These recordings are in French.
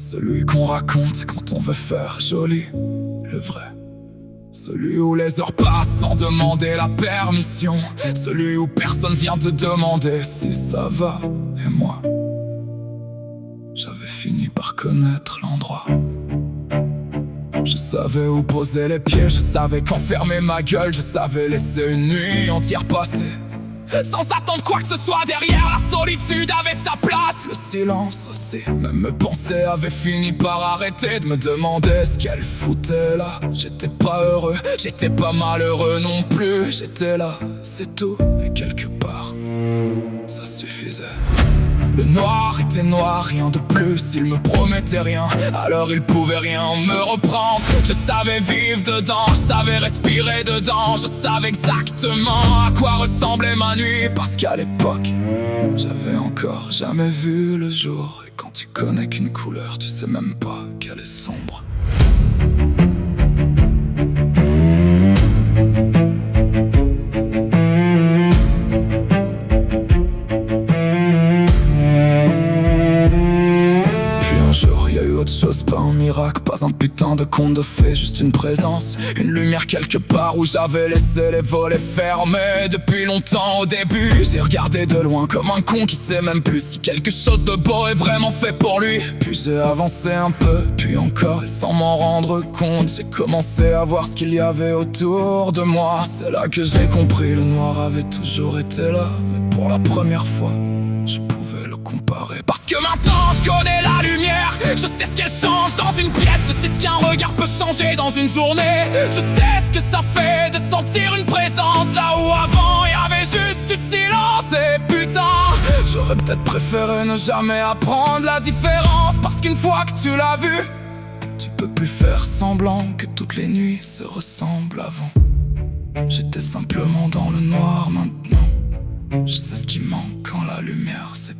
Celui qu'on raconte quand on veut faire joli, le vrai. Celui où les heures passent sans demander la permission. Celui où personne vient te demander si ça va. Et moi, j'avais fini par connaître l'endroit. Je savais où poser les pieds, je savais quand fermer ma gueule. Je savais laisser une nuit entière passer sans attendre quoi que ce soit derrière. La solitude avait sa place, le silence aussi. Même mes pensées avaient fini par arrêter de me demander ce qu'elles foutaient là. J'étais pas heureux, j'étais pas malheureux non plus. J'étais là, c'est tout, et quelque part, ça suffisait. Le noir était noir, rien de plus, il me promettait rien, alors il pouvait rien me reprendre. Je savais vivre dedans, je savais respirer dedans. Je savais exactement à quoi ressemblait ma nuit. Parce qu'à l'époque, j'avais encore jamais vu le jour. Et quand tu connais qu'une couleur, tu sais même pas qu'elle est sombre. Autre chose, pas un miracle, pas un putain de conte de fées, juste une présence, une lumière quelque part où j'avais laissé les volets fermés. Depuis longtemps au début, j'ai regardé de loin comme un con qui sait même plus si quelque chose de beau est vraiment fait pour lui. Puis j'ai avancé un peu, puis encore, et sans m'en rendre compte, j'ai commencé à voir ce qu'il y avait autour de moi. C'est là que j'ai compris, le noir avait toujours été là, mais pour la première fois, je pouvais le comparer. Parce que maintenant je connais la lumière, je sais ce qu'elle change dans une pièce. Je sais ce qu'un regard peut changer dans une journée. Je sais ce que ça fait de sentir une présence là où avant il y avait juste du silence. Et putain, j'aurais peut-être préféré ne jamais apprendre la différence. Parce qu'une fois que tu l'as vu, tu peux plus faire semblant que toutes les nuits se ressemblent avant. J'étais simplement dans le noir maintenant. Je sais ce qui manque quand la lumière s'éteint.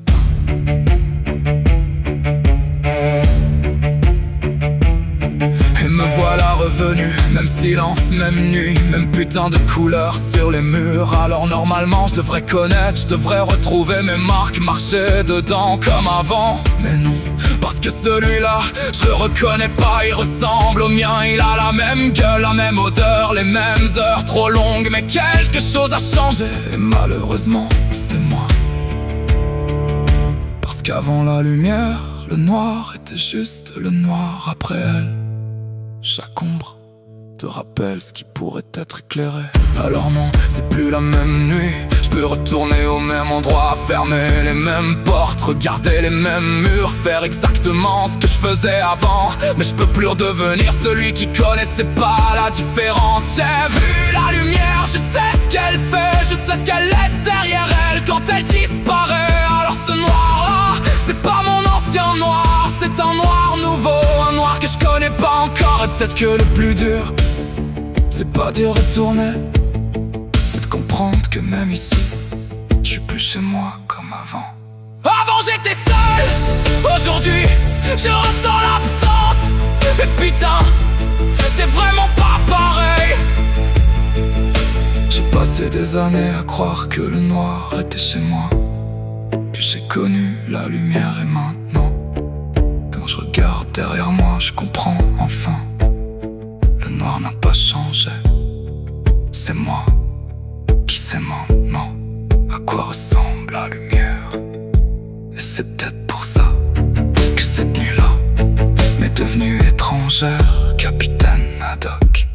Et me voilà revenu, même silence, même nuit, même putain de couleur sur les murs. Alors normalement je devrais connaître, je devrais retrouver mes marques, marcher dedans comme avant. Mais non, parce que celui-là, je le reconnais pas, il ressemble au mien. Il a la même gueule, la même odeur, les mêmes heures trop longues. Mais quelque chose a changé, et malheureusement c'est moi. Parce qu'avant la lumière, le noir était juste le noir. Après elle, chaque ombre te rappelle ce qui pourrait être éclairé. Alors non, c'est plus la même nuit. Je peux retourner au même endroit, fermer les mêmes portes, regarder les mêmes murs, faire exactement ce que je faisais avant. Mais je peux plus redevenir celui qui connaissait pas la différence. J'ai vu la lumière, je sais ce qu'elle fait, je sais ce qu'elle laisse derrière elle quand elle disparaît. Alors ce noir-là, c'est pas mon ancien noir, c'est un noir nouveau, un noir que je connais pas encore. Et peut-être que le plus dur, c'est pas d'y retourner, c'est de comprendre que même ici, je suis plus chez moi comme avant. Avant j'étais seul, aujourd'hui je ressens l'absence. Et putain, c'est vraiment pas pareil. J'ai passé des années à croire que le noir était chez moi. Puis j'ai connu la lumière et maintenant, quand je regarde derrière moi, je comprends enfin. Le noir n'a pas changé, c'est moi qui sais maintenant à quoi ressemble la lumière. Et c'est peut-être pour ça que cette nuit-là m'est devenue étrangère, Capitaine Haddock.